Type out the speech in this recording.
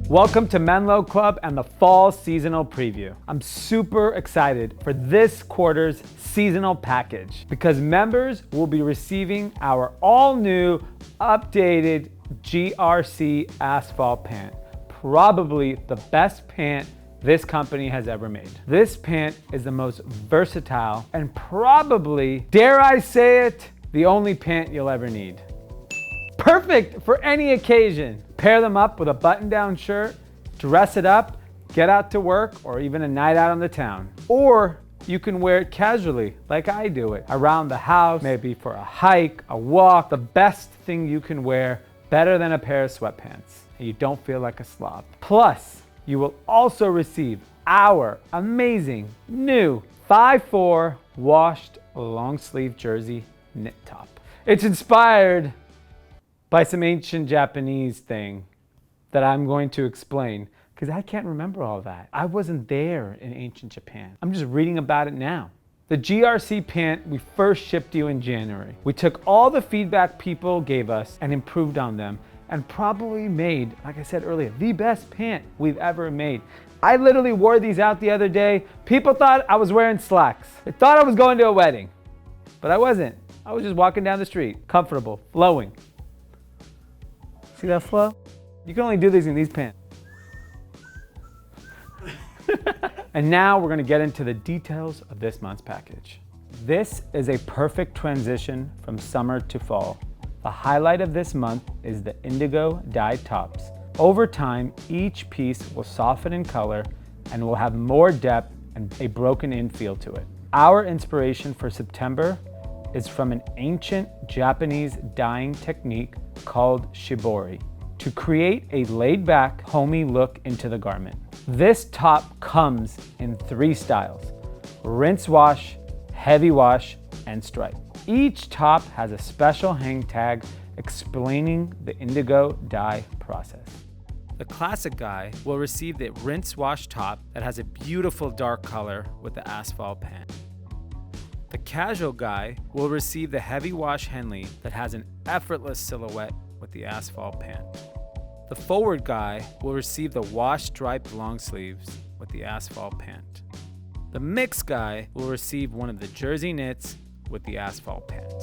Welcome to Menlo Club and the fall seasonal preview. I'm super excited for this quarter's seasonal package because members will be receiving our all-new updated GRC Asphalt pant, probably the best pant this company has ever made. This pant is the most versatile and probably, dare I say it, the only pant you'll ever need. Perfect for any occasion. Pair them up with a button-down shirt, dress it up, get out to work, or even a night out on the town. Or you can wear it casually, like I do it, around the house, maybe for a hike, a walk. The best thing you can wear, better than a pair of sweatpants, and you don't feel like a slob. Plus, you will also receive our amazing new 5'4" washed long sleeve jersey knit top. It's inspired by some ancient Japanese thing that I'm going to explain because I can't remember all that. I wasn't there in ancient Japan. I'm just reading about it now. The GRC pant we first shipped you in January. We took all the feedback people gave us and improved on them and probably made, like I said earlier, the best pant we've ever made. I literally wore these out the other day. People thought I was wearing slacks. They thought I was going to a wedding, but I wasn't. I was just walking down the street, comfortable, flowing. See that flow? You can only do these in these pants. And now we're gonna get into the details of this month's package. This is a perfect transition from summer to fall. The highlight of this month is the indigo dyed tops. Over time, each piece will soften in color and will have more depth and a broken in feel to it. Our inspiration for September is from an ancient Japanese dyeing technique called Shibori to create a laid-back, homey look into the garment. This top comes in 3 styles: rinse wash, heavy wash, and stripe. Each top has a special hang tag explaining the indigo dye process. The classic guy will receive the rinse wash top that has a beautiful dark color with the asphalt pant. The casual guy will receive the Heavy Wash Henley that has an effortless silhouette with the asphalt pant. The forward guy will receive the wash striped long sleeves with the asphalt pant. The mix guy will receive one of the jersey knits with the asphalt pant.